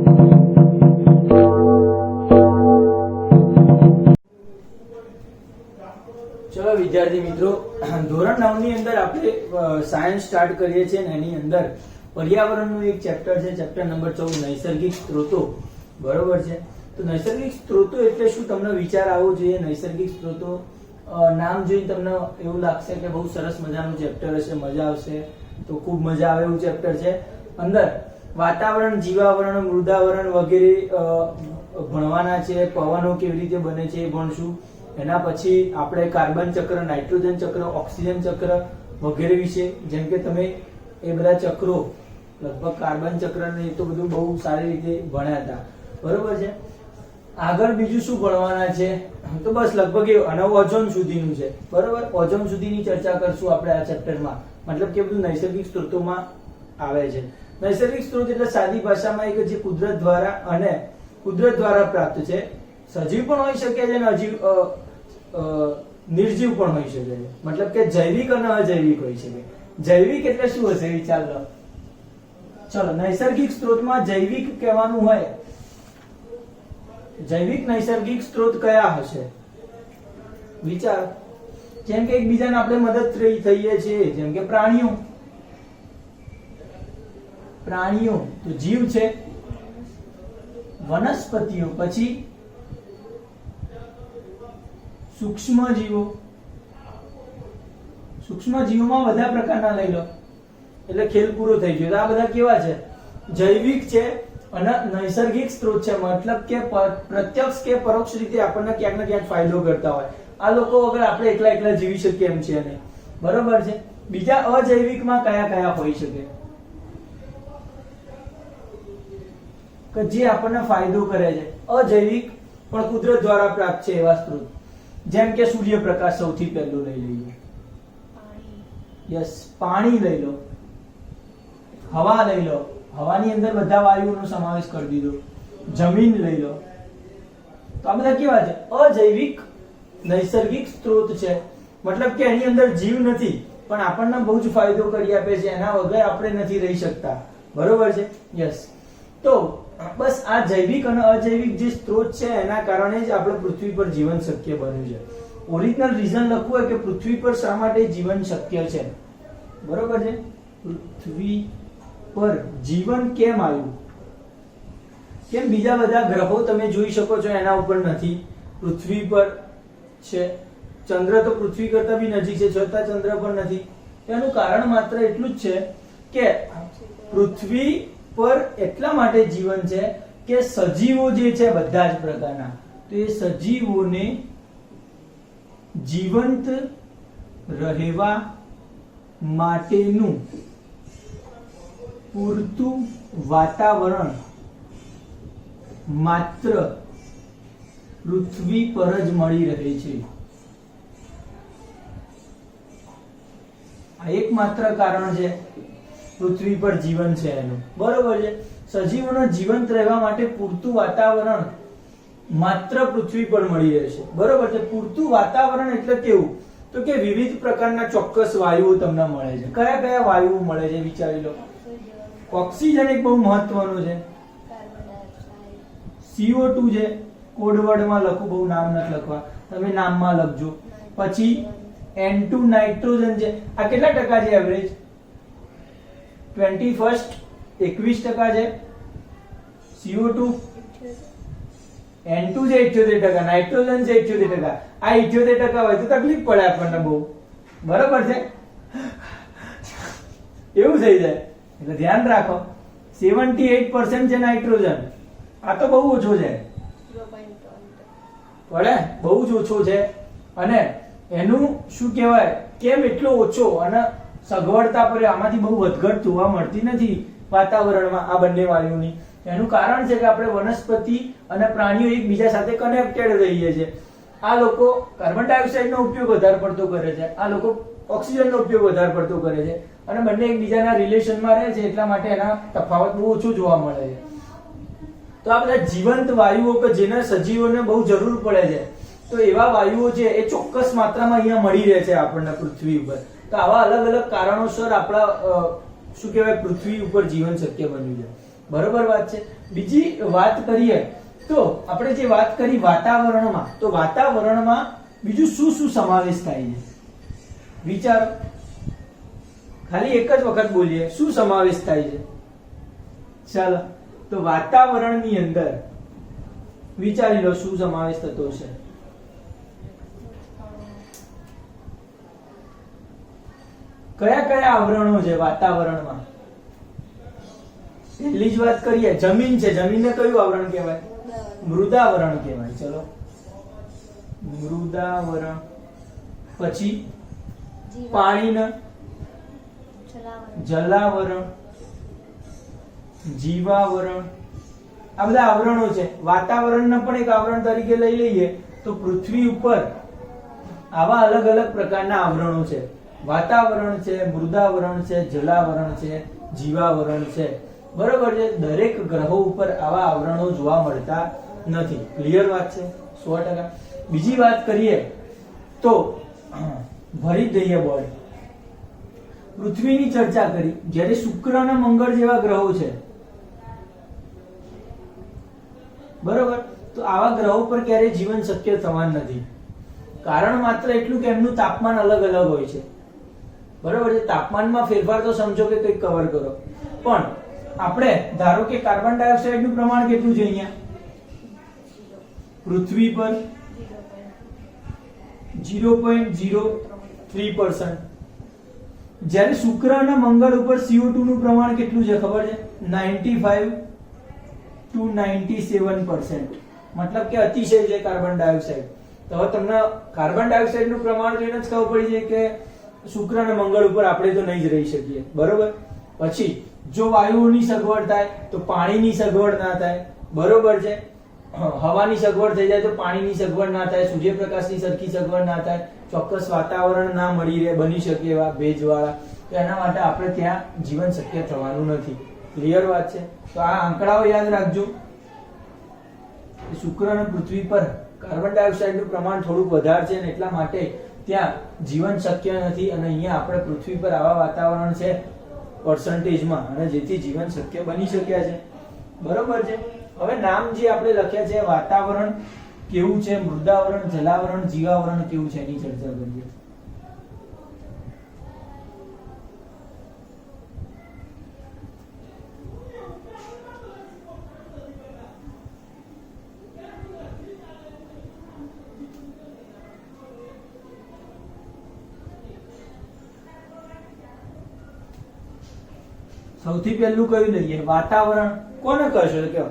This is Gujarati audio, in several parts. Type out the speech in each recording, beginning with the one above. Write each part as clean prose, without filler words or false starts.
ચલો વિદ્યાર્થી મિત્રો, ધોરણ 9 ની અંદર આપણે સાયન્સ સ્ટાર્ટ કરીએ છીએ અને એની અંદર પર્યાવરણનું એક ચેપ્ટર છે, ચેપ્ટર નંબર 14 નૈસર્ગિક સ્ત્રોતો. બરોબર છે? તો નૈસર્ગિક સ્ત્રોતો એટલે શું તમને વિચાર આવવો જોઈએ? નૈસર્ગિક સ્ત્રોતો નામ જોઈને તમને એવું લાગશે કે બહુ સરસ મજાનું ચેપ્ટર હશે, મજા આવશે. તો ખૂબ મજા આવે એવું ચેપ્ટર છે. અંદર વાતાવરણ, જીવાવરણ, મૃદાવરણ વગેરે ભણવાના છે. પવનો કેવી રીતે બને છે એ ભણશું. એના પછી આપણે કાર્બન ચક્ર, નાઇટ્રોજન ચક્ર, ઓક્સિજન ચક્ર વગેરે વિશે, જેમ કે તમે એ બધા ચક્રો લગભગ કાર્બન ચક્ર ને એ તો બધું બહુ સારી રીતે ભણ્યા હતા. બરોબર છે? આગળ બીજું શું ભણવાના છે? તો બસ લગભગ એ અને ઓઝોન સુધીનું છે. બરોબર? ઓઝોન સુધીની ચર્ચા કરશું આપણે આ ચેપ્ટરમાં. મતલબ કે બધું નૈસર્ગિક સ્ત્રોતોમાં આવે છે. નૈસર્ગિક સ્ત્રોત એટલે સાદી ભાષામાં એક જે કુદરત દ્વારા પ્રાપ્ત છે. સજીવ પણ હોઈ શકે છે અને નિર્જીવ પણ હોઈ શકે છે. મતલબ કે જૈવિક અને અજૈવિક હોઈ શકે. જૈવિક એટલે શું હશે વિચાર લો. ચલો, નૈસર્ગિક સ્ત્રોતમાં જૈવિક કહેવાનું હોય, જૈવિક નૈસર્ગિક સ્ત્રોત કયા હશે વિચાર. જેમ કે એકબીજાને આપણે મદદ થઈએ છીએ, જેમ કે પ્રાણીઓ તો જીવ છે. વનસ્પતિઓ, પછી સૂક્ષ્મ જીવો. સૂક્ષ્મ જીવોમાં બધા પ્રકારના લઈ લો એટલે ખેલ પૂરો થઈ ગયો. આ બધા કેવા છે? જૈવિક છે અને નૈસર્ગિક સ્ત્રોત છે. મતલબ કે પ્રત્યક્ષ કે પરોક્ષ રીતે આપણને ક્યાંક ને ક્યાંક ફાયદો કરતા હોય. આ લોકો વગર આપણે એકલા જીવી શકીએ એમ છે નહીં. બરોબર છે? બીજા અજૈવિકમાં કયા કયા હોઈ શકે કે જે આપણને ફાયદો કરે છે? અજૈવિક પણ કુદરત દ્વારા પ્રાપ્ત છે એવા સ્ત્રોત, જેમ કે સૂર્યપ્રકાશ સૌથી પહેલું લઈ લઈએ. યસ, પાણી લઈ લો, હવા લઈ લો, હવાની અંદર બધા વાયુઓનો સમાવેશ કરી દીધો. જમીન લઈ લો. તો આ બધા કેવા છે? અજૈવિક નૈસર્ગિક સ્ત્રોત છે. મતલબ કે એની અંદર જીવ નથી પણ આપણને બહુ જ ફાયદો કરી આપે છે. એના વગર આપણે નથી રહી શકતા. બરોબર છે? યસ. તો બસ આ જૈવિક અને અજૈવિક જે સ્ત્રોત છે એના કારણે જ આપણે પૃથ્વી પર જીવન શક્ય બન્યું છે. ઓરિજિનલ રીઝન લખવું હોય કે પૃથ્વી પર શા માટે જીવન શક્ય છે. બરોબર છે? પૃથ્વી પર જીવન કેમ આવ્યું? કેમ બીજા બધા ગ્રહો તમે જોઈ શકો છો એના ઉપર નથી, પૃથ્વી પર છે. ચંદ્ર તો પૃથ્વી કરતા બી નજીક છે, છતાં ચંદ્ર પર નથી. એનું કારણ માત્ર એટલું જ છે કે પૃથ્વી પર એટલા માટે જીવન છે કે સજીવો જે છે બધા જ પ્રકારના, તો એ સજીવોને જીવંત રહેવા માટેનું પૂરતું વાતાવરણ માત્ર પૃથ્વી પર જ મળી રહે છે. આ એકમાત્ર કારણ છે પૃથ્વી પર જીવન છે એનું. બરોબર છે? સજીવોને જીવંત રહેવા માટે પૂરતું વાતાવરણ માત્ર પૃથ્વી પર મળી રહે છે. બરોબર છે? પૂરતું વાતાવરણ એટલે કેવું? તો કે વિવિધ પ્રકારના ચોક્કસ વાયુઓ તમને મળે છે. કયા કયા વાયુઓ મળે છે વિચારી લો. ઓક્સિજન એક બહુ મહત્વનું છે. CO2 છે, કોડ વર્ડમાં લખું, બહુ નામ નથી લખવા, તમે નામમાં લખજો. પછી N2 નાઇટ્રોજન છે. આ કેટલા ટકા છે એવરેજ? 21% 21% છે. CO2 N2 છે 78%, નાઇટ્રોજન છે 78%. આ 78% હોય તો તકલીફ પડે આપણને બહુ. બરોબર છે? એવું થઈ જાય એટલે ધ્યાન રાખો. 78% છે નાઇટ્રોજન. આ તો બહુ ઓછો છે, પડે બહુ જ ઓછો છે. અને એનું શું કહેવાય, કેમ એટલો ઓછો? અને સગવડતા પર આમાંથી બહુ વધઘટ જોવા મળતી નથી વાતાવરણમાં આ બંને વાયુની. એનું કારણ છે કે આપણે વનસ્પતિ અને પ્રાણીઓ એકબીજા સાથે કનેક્ટેડ રહીએ છીએ. આ લોકો કાર્બન ડાયોક્સાઇડનો ઉપયોગ વધારે પડતો કરે છે, આ લોકો ઓક્સિજનનો ઉપયોગ વધારે પડતો કરે છે, અને બંને એકબીજાના રિલેશનમાં રહે છે. એટલા માટે એના તફાવત બહુ ઓછો જોવા મળે છે. તો આ બધા જીવંત વાયુઓ કે જેને સજીવોને બહુ જરૂર પડે છે, તો એવા વાયુઓ છે એ ચોક્કસ માત્રામાં અહીંયા મળી રહે છે આપણને પૃથ્વી ઉપર. તો આવા અલગ અલગ કારણોસર આપણા શું કહેવાય પૃથ્વી ઉપર જીવન શક્ય બન્યું છે. બરોબર વાત છે. બીજી વાત કરીએ તો આપણે જે વાત કરી વાતાવરણમાં, તો વાતાવરણમાં બીજું શું શું સમાવેશ થાય છે વિચારો. ખાલી એક જ વખત બોલીએ, શું સમાવેશ થાય છે? ચાલો, તો વાતાવરણની અંદર વિચારી લો શું સમાવેશ થતો છે. કયા કયા આવરણો છે વાતાવરણમાં? પહેલી જ વાત કરીએ, જમીન છે. જમીનને કયું આવરણ કહેવાય? મૃદાવરણ કહેવાય. ચલો, મૃદાવરણ. પછી પાણીને જલાવરણ, જીવાવરણ. આ બધા આવરણો છે. વાતાવરણને પણ એક આવરણ તરીકે લઈ લઈએ તો પૃથ્વી ઉપર આવા અલગ અલગ પ્રકારના આવરણો છે. વાતાવરણ છે, મૃદાવરણ છે, જલાવરણ છે, જીવાવરણ છે. બરોબર છે. દરેક ગ્રહો ઉપર આવા આવરણો જોવા મળતા નથી. ક્લિયર વાત છે? 100%. બીજી વાત કરીએ તો ભરી દઈએ બોર્ડ. પૃથ્વીની ચર્ચા કરી, જ્યારે શુક્ર અને મંગળ જેવા ગ્રહો છે, બરોબર, તો આવા ગ્રહો પર ક્યારેય જીવન શક્ય થવાનું નથી. કારણ માત્ર એટલું કે એમનું તાપમાન અલગ અલગ હોય છે. બરોબર છે. તાપમાનમાં ફેરફાર તો સમજો કે કંઈક કવર કરો, પણ આપણે ધારો કે કાર્બન ડાયોક્સાઇડ નું પ્રમાણ કેટલું છે અહીંયા પૃથ્વી પર? 0.03%. જ્યારે શુક્ર અને મંગળ ઉપર CO2 નું પ્રમાણ કેટલું છે ખબર છે? 95 to 97%. મતલબ કે અતિશય છે કાર્બન ડાયોક્સાઇડ. તો હવે તમને કાર્બન ડાયોક્સાઇડ નું પ્રમાણ જોઈને જ ખબર પડી જાય કે શુક્ર અને મંગળ ઉપર આપણે તો નહીં જ રહી શકીએ. બરોબર. પછી જો વાયુઓની સગવડ થાય તો પાણીની સગવડ ના થાય. બરોબર છે. હવાની સગવડ થઈ જાય તો પાણીની સગવડ ના થાય. સૂર્યપ્રકાશની સરખી સગવડ ના થાય. ચોક્કસ વાતાવરણ ના મળી રહે, બની શકે એવા ભેજવાળા, તો એના માટે આપણે ત્યાં જીવન શક્ય થવાનું નથી. ક્લિયર વાત છે? તો આ આંકડાઓ યાદ રાખજો. શુક્ર અને પૃથ્વી પર કાર્બન ડાયોક્સાઇડ નું પ્રમાણ થોડુંક વધારે છે અને એટલા માટે ત્યાં જીવન શક્ય નથી. અને અહીંયા આપણે પૃથ્વી પર આવા વાતાવરણ છે પર્સન્ટેજમાં, અને જેથી જીવન શક્ય બની શક્યા છે. બરોબર છે. હવે નામ જે આપણે લખ્યા છે, વાતાવરણ કેવું છે, મૃદાવરણ, જલાવરણ, જીવાવરણ કેવું છે, એની ચર્ચા કરીએ. સૌથી પહેલું કયું લઈએ? વાતાવરણ. કોને કહેશો? કે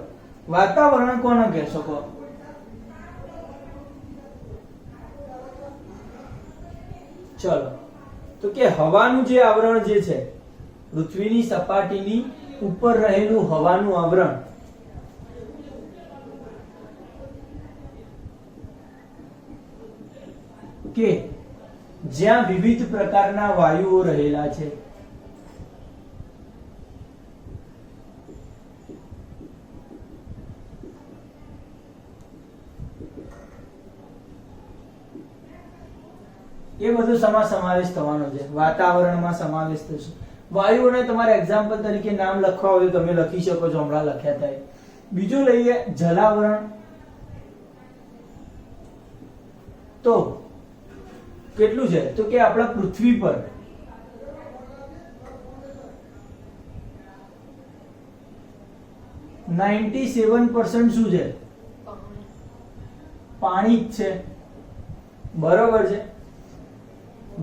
વાતાવરણ કોને કહી શકો? ચલો, તો કે હવાનું જે આવરણ જે છે, પૃથ્વીની સપાટીની ઉપર રહેલું હવાનું આવરણ, કે જ્યાં વિવિધ પ્રકારના વાયુઓ રહેલા છે. એ બધું સમાવેશ થવાનો છે. વાતાવરણમાં સમાવેશ થશે. વાયુઓને તમારે એક્ઝામ્પલ તરીકે નામ લખવા હોય તો તમે લખી શકો છો, હમણાં લખ્યા થાય. બીજું લઈએ જલાવરણ. તો કેટલું છે? તો કે આપણા પૃથ્વી પર ,97% શું છે? પાણી જ છે. બરોબર છે.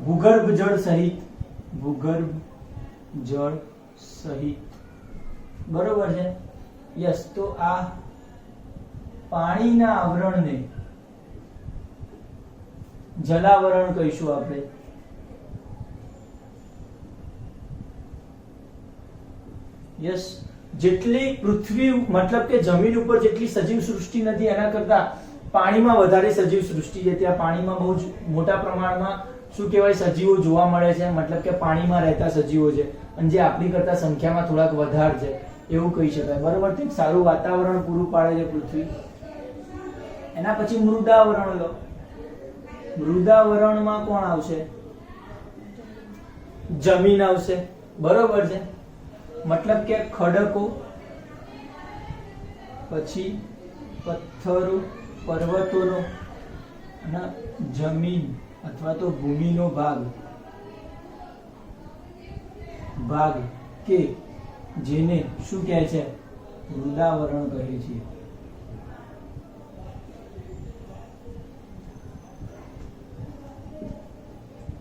ભૂગર્ભ જળ સહિત, ભૂગર્ભ જળ સહિત. બરોબર છે. યસ. તો આ પાણીના આવરણને જલાવરણ કહીશું આપણે. યસ. જેટલી પૃથ્વી મતલબ કે જમીન ઉપર જેટલી સજીવ સૃષ્ટિ નથી એના કરતા પાણીમાં વધારે સજીવ સૃષ્ટિ છે. ત્યાં પાણીમાં બહુ જ મોટા પ્રમાણમાં શું કહેવાય સજીવો જોવા મળે છે. મતલબ કે પાણીમાં રહેતા સજીવો છે, અને જે આપણી કરતા સંખ્યામાં થોડાક વધારે છે એવું કહી શકાય. બરોબર. તે સારું વાતાવરણ પૂરું પાડે છે પૃથ્વી. એના પછી મૃદાવરણ લો. મૃદાવરણમાં કોણ આવશે? જમીન આવશે. બરોબર છે. મતલબ કે ખડકો, પછી પથ્થરો, પર્વતોનો અને જમીન અથવા તો ભૂમિનો ભાગ કે જેને શું કહે છે? મૃદાવરણ કહે છે.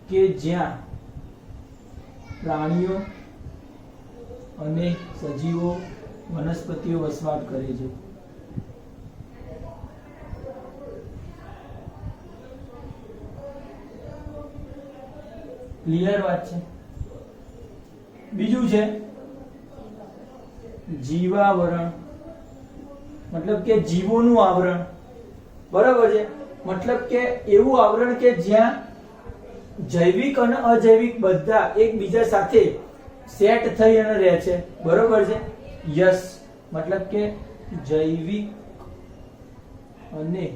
કે જ્યાં પ્રાણીઓ અને સજીવો, વનસ્પતિઓ વસવાટ કરે છે. ક્લિયર વાત છે. બીજું છે જીવાવરણ, મતલબ કે જીવોનું આવરણ. બરાબર છે. મતલબ કે એવું આવરણ કે જ્યાં જૈવિક અને અજૈવિક બધા એકબીજા સાથે સેટ થઈ અને રહે છે. બરોબર છે. યસ, મતલબ કે જૈવિક અને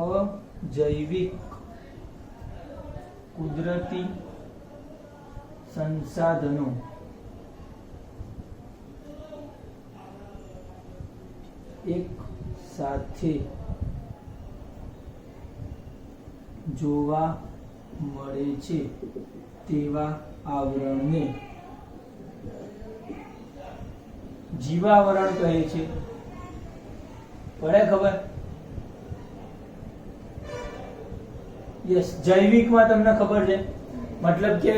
અજૈવિક કુદરતી સંસાધનો એક સાથે જોવા મળે છે તેવા આવરણને જીવાવરણ કહે છે. પડે ખબર? યસ, જૈવિકમાં તમને ખબર છે, મતલબ કે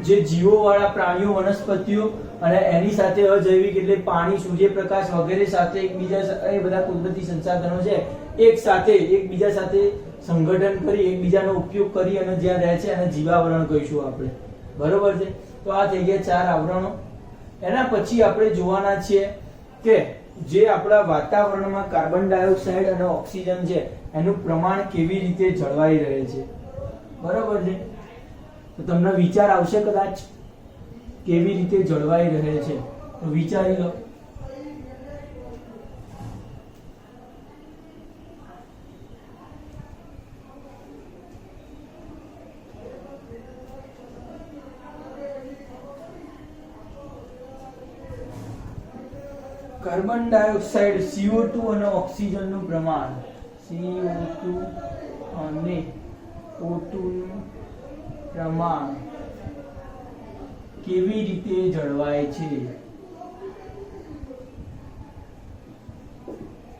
જે જીવો વાળા પ્રાણીઓ, વનસ્પતિઓ અને એની સાથે અજૈવિક એટલે પાણી, સૂર્યપ્રકાશ વગેરે સાથે એકબીજા, એ બધા કુદરતી સંસાધનો છે, એક સાથે એકબીજા સાથે સંગઠન કરી, એકબીજાનો ઉપયોગ કરી અને જ્યાં રહે છે અને જીવાવરણ કહીશું આપણે. બરોબર છે. તો આ થઈ ગયા 4 આવરણો. એના પછી આપણે જોવાના છીએ કે જે આપણા વાતાવરણમાં કાર્બન ડાયોક્સાઇડ અને ઓક્સિજન છે એનું પ્રમાણ કેવી રીતે જળવાઈ રહે છે. બરોબર છે. તો તમને વિચાર આવશે કદાચ કેવી રીતે જળવાઈ રહે છે, તો વિચારી લો. કાર્બન ડાયોક્સાઇડ, CO2 અને ઓક્સિજનનું પ્રમાણ, CO2 અને O2 નું પ્રમાણ કેવી રીતે જળવાય છે?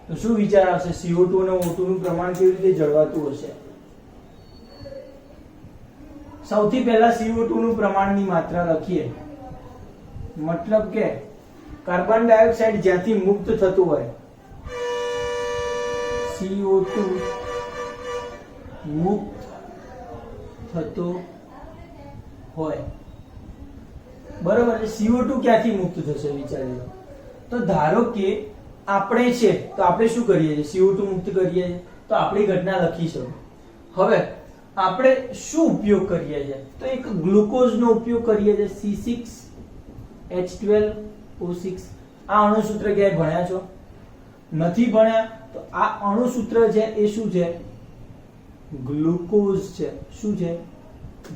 તો શું વિચાર આવશે? CO2 અને O2 નું પ્રમાણ કેવી રીતે જળવાતું હશે? સૌથી પહેલા CO2 નું પ્રમાણની માત્રા લખીએ. મતલબ કે કાર્બન ડાયોક્સાઇડ જ્યાંથી મુક્ત થતું હોય, CO2 મુક્ત થતો હોય. બરોબર છે. CO2 ક્યાંથી મુક્ત થશે વિચારી લો. તો ધારો કે આપણે છે, તો આપણે શું કરીએ છીએ? CO2 મુક્ત કરીએ છીએ, તો આપણી ઘટના લખીશું. હવે આપણે શું ઉપયોગ કરીએ છીએ? તો એક ગ્લુકોઝનો ઉપયોગ કરીએ છીએ, C6H12O6. આ અણુસૂત્ર ક્યાંય ભણ્યા છો? નથી ભણ્યા? તો આ અણુસૂત્ર છે એ શું છે? ગ્લુકોઝ છે. શું છે?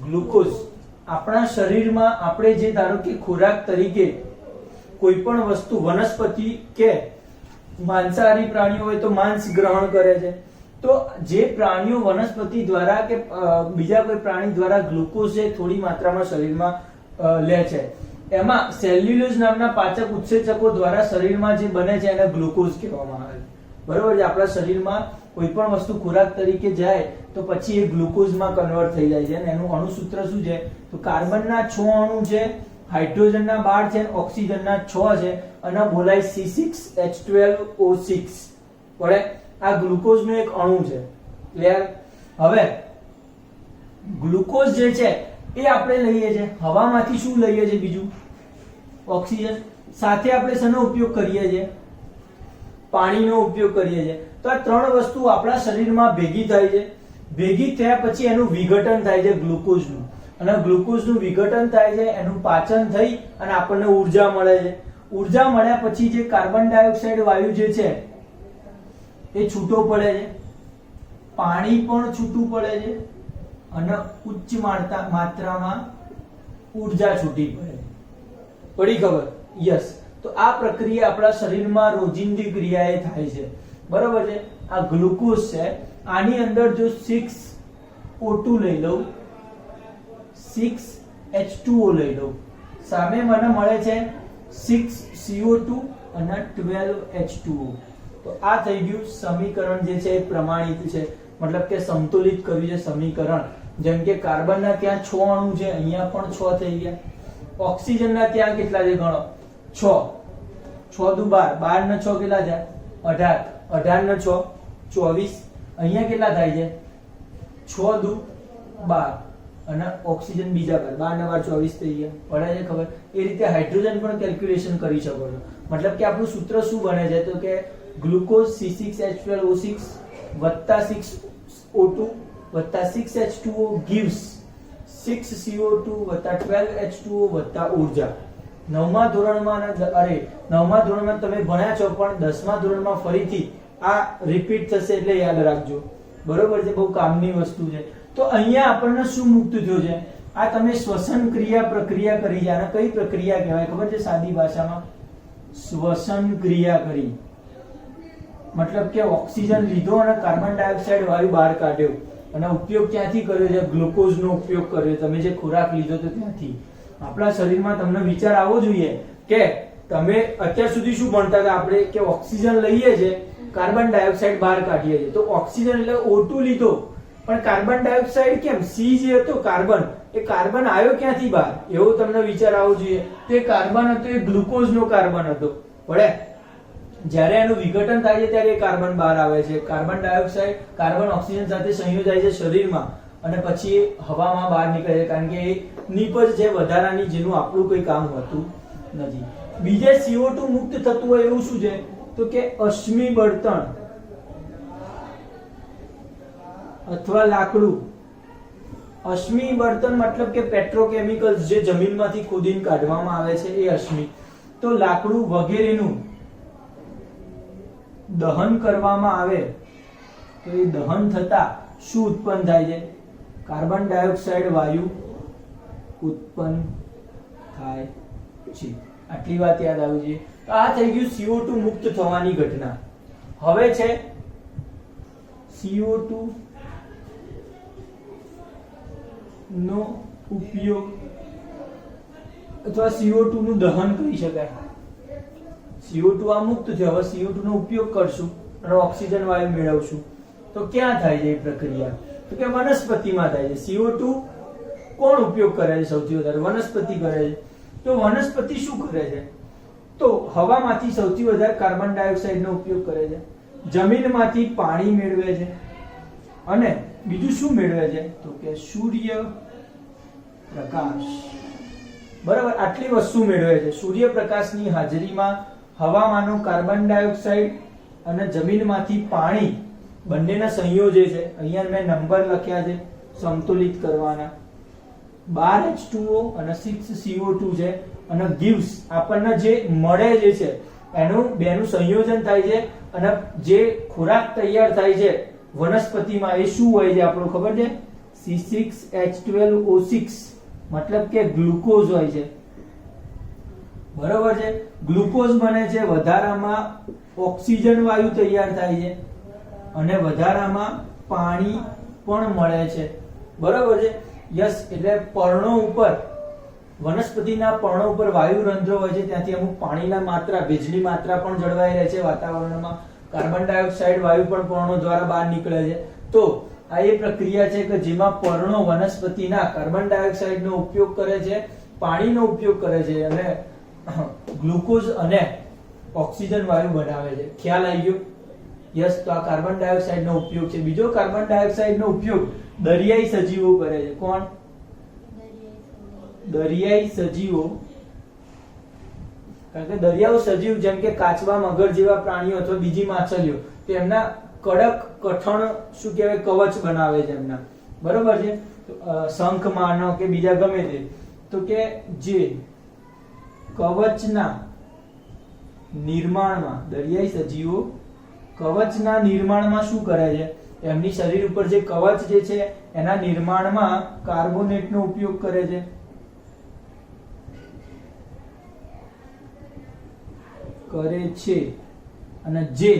ગ્લુકોઝ. આપણા શરીરમાં આપણે જે ધારો કે ખોરાક તરીકે કોઈ પણ વસ્તુ, વનસ્પતિ કે માંસાહારી પ્રાણીઓ હોય તો માંસ ગ્રહણ કરે છે. તો જે પ્રાણીઓ વનસ્પતિ દ્વારા કે બીજા કોઈ પ્રાણી દ્વારા ગ્લુકોઝ છે થોડી માત્રામાં શરીરમાં લે છે, એમાં સેલ્યુલોઝ નામના પાચક ઉત્સેચકો દ્વારા શરીરમાં જે બને છે એને ગ્લુકોઝ કહેવામાં આવે છે. બરોબર છે. આપણા શરીરમાં કોઈ પણ વસ્તુ ખોરાક તરીકે જાય તો પછી એ ગ્લુકોઝમાં કન્વર્ટ થઈ જાય છે. અને એનું અણુસૂત્ર શું છે? તો કાર્બનના 6 અણુ છે, હાઇડ્રોજનના 12 છે, ઓક્સિજનના 6 છે અને બોલાય C6H12O6. બરાબર. આ ગ્લુકોઝનો એક અણુ છે. ક્લિયર? હવે ગ્લુકોઝ જે છે એ આપણે લઈએ છીએ હવામાંથી. શું લઈએ છીએ? બીજું ઓક્સિજન. સાથે આપણે શેનો ઉપયોગ કરીએ છીએ? પાણીનો ઉપયોગ કરીએ છીએ. તો આ 3 વસ્તુ આપણા શરીરમાં ભેગી થાય છે. ભેગી થયા પછી એનું વિઘટન થાય છે ગ્લુકોઝનું, અને ગ્લુકોઝનું વિઘટન થાય છે, એનું પાચન થઈ અને આપણને ઉર્જા મળે છે. ઉર્જા મળ્યા પછી જે કાર્બન ડાયોક્સાઇડ વાયુ જે છે એ છૂટો પડે છે, પાણી પણ છૂટું પડે છે અને ઉચ્ચ માત્રામાં ઉર્જા છૂટી પડે છે. પડી ખબર? યસ. તો તો આ પ્રક્રિયા આપણા શરીરમાં રોજિંદી ક્રિયાએ થાય છે, બરાબર છે. આ ગ્લુકોઝ છે, આની અંદર જો 6O2 લઈ લઉં, 6H2O લઈ લઉં, સામે મને મળે છે 6CO2 અને 12H2O. તો આ થઈ ગયું સમીકરણ જે છે એ પ્રમાણિત છે, મતલબ કે સંતુલિત કર્યું છે સમીકરણ. જેમ કે કાર્બનના ત્યાં 6 અણુ છે, અહીંયા પણ 6 થઈ ગયા. ઓક્સિજનના ત્યાં કેટલા છે ગણો, 6 6 દુ 12, 12 ને 6 કેટલા થયા, 18, 18 ને 6 24, અહીંયા કેટલા થાય છે, 6 દુ 12 અને ઓક્સિજન બીજા પર 12 ને 12 24 થઈ ગયા. પડે છે ખબર? એ રીતે હાઇડ્રોજન પણ કેલ્ક્યુલેશન કરી શકો છો. મતલબ કે આપણું સૂત્ર શું બને છે, તો કે ગ્લુકોઝ C6H12O6 વત્તા 6O2 વત્તા 6H2O gives 6CO2 વત્તા 12H2O વત્તા ઉર્જા. 9મા ધોરણમાં તમે ભણ્યા છો, પણ 10મા ધોરણમાં ફરીથી આ રિપીટ થશે એટલે યાદ રાખજો, બરોબર છે. બહુ કામની વસ્તુ છે. તો અહીંયા આપણને શું મુક્ત થયું છે, આ તમે શ્વસન ક્રિયા પ્રક્રિયા કરી છે. આને કઈ પ્રક્રિયા કહેવાય ખબર છે સાદી ભાષામાં? શ્વસન ક્રિયા કરી. મતલબ કે ઓક્સિજન લીધો અને કાર્બન ડાયોક્સાઇડ વાયુ બહાર કાઢ્યો, અને ઉપયોગ ક્યાંથી કર્યો છે, ગ્લુકોઝનો ઉપયોગ કર્યો. તમે જે ખોરાક લીધો તો ત્યાંથી. આપણા શરીરમાં તમને વિચાર આવવો જોઈએ કે તમે અત્યાર સુધી શું ભણતા હતા આપણે, કે ઓક્સિજન લઈએ છે, કાર્બન ડાયોક્સાઇડ બહાર કાઢીએ છીએ. તો ઓક્સિજન એટલે O2 લીધો, પણ કાર્બન ડાયોક્સાઇડ કેમ, C જે હતો કાર્બન, એ કાર્બન આવ્યો ક્યાંથી બહાર, એવો તમને વિચાર આવવો જોઈએ. તે કાર્બન હતો એ ગ્લુકોઝનો કાર્બન હતો, બરાબર. જ્યારે એનું વિઘટન થાય છે ત્યારે કાર્બન બહાર આવે છે. કાર્બન ડાયોક્સાઇડ કાર્બન ઓક્સિજન સાથે સંયોજાય છે શરીરમાં, અને પછી હવામાં બહાર નીકળે છે, કારણ કે એ નીપજ છે વધારાની, જેનું આપણું કોઈ કામ હોતું નથી. બીજે CO2 મુક્ત થતું હોય એવું શું છે, તો કે અશ્મિ બળતણ અથવા લાકડું. અશ્મિ બળતણ મતલબ કે પેટ્રોકેમિકલ્સ જે જમીનમાંથી ખોદીને કાઢવામાં આવે છે એ અશ્મિ. તો લાકડું વગેરેનું દહન કરવામાં આવે તો એ દહન થતા શું ઉત્પન્ન થાય છે, કાર્બન ડાયોક્સાઇડ વાયુ ઉત્પન્ન થાય છે. આટલી વાત યાદ આવી છે. તો આ થઈ ગયું CO2 મુક્ત થવાની ઘટના. હવે છે CO2 નો ઉપયોગ અથવા CO2 નું દહન કરી શકાય. CO2 આ મુક્ત થયો, હવે CO2 નો ઉપયોગ કરશું અને ઓક્સિજન વાયુ મેળવશું. તો ક્યાં થાય છે એ પ્રક્રિયા, તો કે વનસ્પતિમાં થાય છે. CO2 કોણ ઉપયોગ કરે છે સૌથી વધારે, વનસ્પતિ કરે છે. તો વનસ્પતિ શું કરે છે, તો હવામાંથી સૌથી વધારે કાર્બન ડાયોક્સાઇડ નો ઉપયોગ કરે છે, જમીનમાંથી પાણી મેળવે છે, અને બીજું શું મેળવે છે, તો કે સૂર્ય પ્રકાશ. બરાબર, આટલી વસ્તુ મેળવે છે. સૂર્યપ્રકાશની હાજરીમાં હવામાંનો કાર્બન ડાયોક્સાઇડ અને જમીનમાંથી પાણી બંનેના સંયોજે છે. અહીંયા મેં નંબર લખ્યા છે સંતુલિત કરવાના. 12H2O અને 6CO2 છે, અને gives આપણને જે મળે જે છે એનું બેનું સંયોજન થાય છે, અને જે ખોરાક તૈયાર થાય છે વનસ્પતિમાં એ શું હોય છે આપણને ખબર છે, C6H12O6 મતલબ કે ગ્લુકોઝ હોય છે. બરોબર છે. ગ્લુકોઝ બને છે, વધારામાં ઓક્સિજન વાયુ તૈયાર થાય છે, અને વધારામાં પાણી પણ મળે છે. બરોબર છે. યસ, એટલે પર્ણો ઉપર, વનસ્પતિના પર્ણો ઉપર વાયુ રંધ્રો હોય છે, ત્યાંથી અમુક પાણીના માત્રા, ભેજની માત્રા પણ જળવાઈ રહે છે વાતાવરણમાં. કાર્બન ડાયોક્સાઇડ વાયુ પણ પર્ણો દ્વારા બહાર નીકળે છે. તો આ એ પ્રક્રિયા છે કે જેમાં પર્ણો વનસ્પતિના કાર્બન ડાયોક્સાઇડનો ઉપયોગ કરે છે, પાણીનો ઉપયોગ કરે છે, અને ગ્લુકોઝ અને ઓક્સિજન વાયુ બનાવે છે. ખ્યાલ આવી ગયો? યસ. તો આ કાર્બન ડાયોક્સાઇડનો ઉપયોગ છે. બીજો કાર્બન ડાયોક્સાઇડનો ઉપયોગ દરિયાઈ સજીવો કરે છે. કોણ? દરિયાઈ સજીવો. કારણ કે દરિયાઈ સજીવ જેમ કે કાચબા, મગર જેવા પ્રાણીઓ અથવા બીજી માછલીઓ, તો એમના કડક કઠણ શું કહેવાય, કવચ બનાવે છે એમના. બરોબર છે. શંખ, માનવ કે બીજા ગમે તે, તો કે જે કવચના નિર્માણમાં, દરિયાઈ સજીવો કવચના નિર્માણમાં શું કરે છે, એમની શરીર ઉપર જે કવચ જે છે એના નિર્માણમાં કાર્બોનેટનો ઉપયોગ કરે છે. કરે છે અને જે